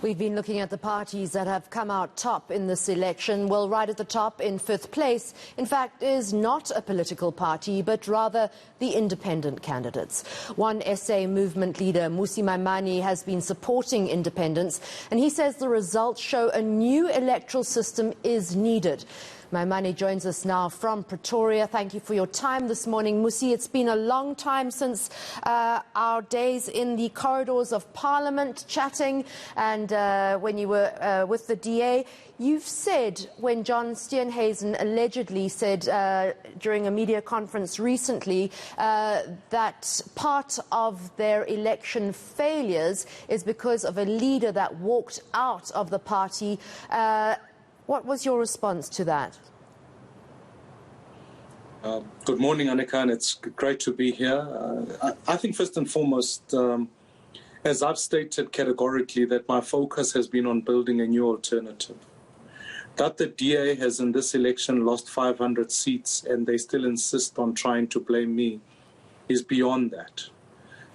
We've been looking at the parties that have come out top in this election. Well, right at the top in fifth place, in fact, is not a political party, but rather the independent candidates. One SA movement leader, Mmusi Maimane, has been supporting independence, and he says the results show a new electoral system is needed. Maimane joins us now from Pretoria. Thank you for your time this morning. Mmusi, it's been a long time since our days in the corridors of Parliament chatting, and when you were with the DA. You've said, when John Steenhuisen allegedly said during a media conference recently that part of their election failures is because of a leader that walked out of the party. What was your response to that? Good morning, Annika, and it's great to be here. I think first and foremost, as I've stated categorically, that my focus has been on building a new alternative. That the DA has in this election lost 500 seats and they still insist on trying to blame me is beyond that.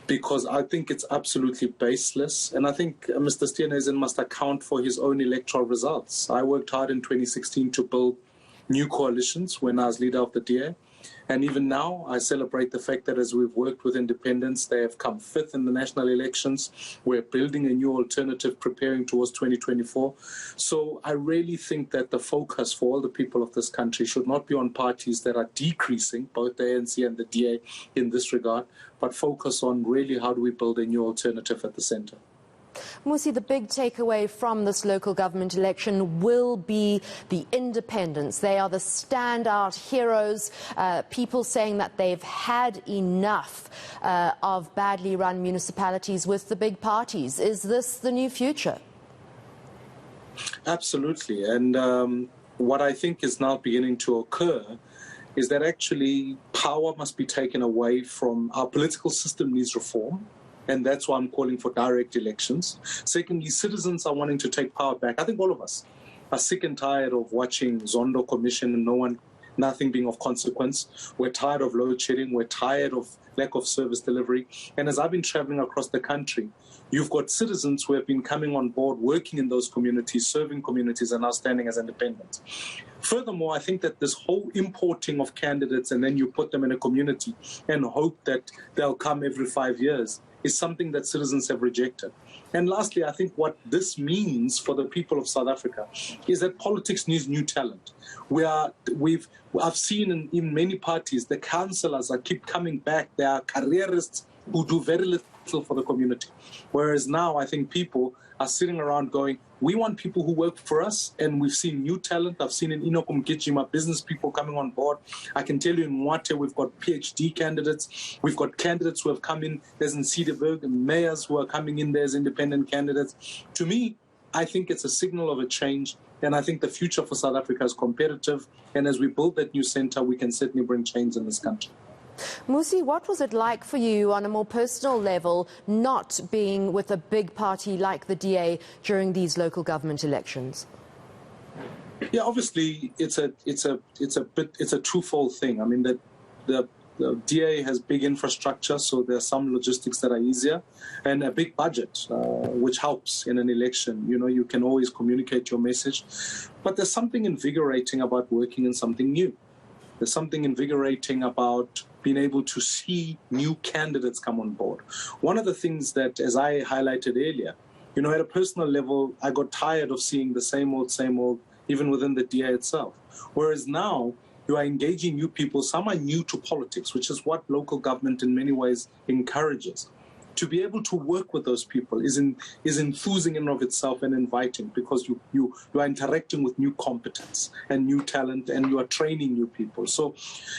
Because I think it's absolutely baseless, and I think Mr. Steenhuisen must account for his own electoral results. I worked hard in 2016 to build new coalitions when I was leader of the DA, and even now I celebrate the fact that as we've worked with independents, they have come fifth in the national elections. We're building a new alternative, preparing towards 2024. So I really think that the focus for all the people of this country should not be on parties that are decreasing, both the eNCA and the DA in this regard, but focus on really how do we build a new alternative at the centre. Mmusi, the big takeaway from this local government election will be the independents. They are the standout heroes, people saying that they've had enough of badly run municipalities with the big parties. Is this the new future? Absolutely. And what I think is now beginning to occur is that actually power must be taken away from our political system needs reform. And that's why I'm calling for direct elections. Secondly, citizens are wanting to take power back. I think all of us are sick and tired of watching Zondo Commission and nothing being of consequence. We're tired of load shedding. We're tired of lack of service delivery. And as I've been traveling across the country, you've got citizens who have been coming on board, working in those communities, serving communities, and now standing as independents. Furthermore, I think that this whole importing of candidates and then you put them in a community and hope that they'll come every 5 years is something that citizens have rejected. And lastly, I think what this means for the people of South Africa is that politics needs new talent. I've seen in many parties, the councillors keep coming back. They are careerists who do very little for the community. Whereas now I think people are sitting around going, we want people who work for us, and we've seen new talent. I've seen in Inokum Gijima business people coming on board. I can tell you in Mwate we've got PhD candidates. We've got candidates who have come in. There's in Cedarburg and mayors who are coming in there as independent candidates. To me, I think it's a signal of a change, and I think the future for South Africa is competitive. And as we build that new centre, we can certainly bring change in this country. Mmusi, what was it like for you on a more personal level not being with a big party like the DA during these local government elections? Yeah, obviously it's a twofold thing. I mean, the DA has big infrastructure, so there are some logistics that are easier, and a big budget, which helps in an election. You know, you can always communicate your message, but there's something invigorating about working in something new. There's something invigorating about being able to see new candidates come on board. One of the things that, as I highlighted earlier, you know, at a personal level, I got tired of seeing the same old, even within the DA itself. Whereas now, you are engaging new people. Some are new to politics, which is what local government in many ways encourages. To be able to work with those people is enthusing in and of itself and inviting, because you are interacting with new competence and new talent, and you are training new people. So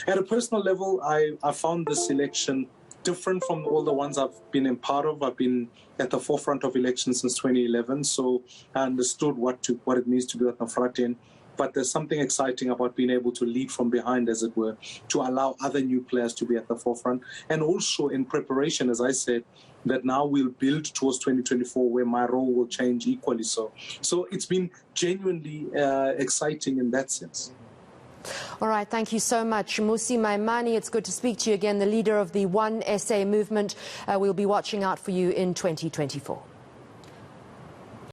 at a personal level, I found this election different from all the ones I've been a part of. I've been at the forefront of elections since 2011, so I understood what it means to be at the front end. But there's something exciting about being able to lead from behind, as it were, to allow other new players to be at the forefront. And also in preparation, as I said, that now we'll build towards 2024, where my role will change equally so. So it's been genuinely exciting in that sense. All right, thank you so much, Mmusi Maimane. It's good to speak to you again, the leader of the One SA movement. We'll be watching out for you in 2024.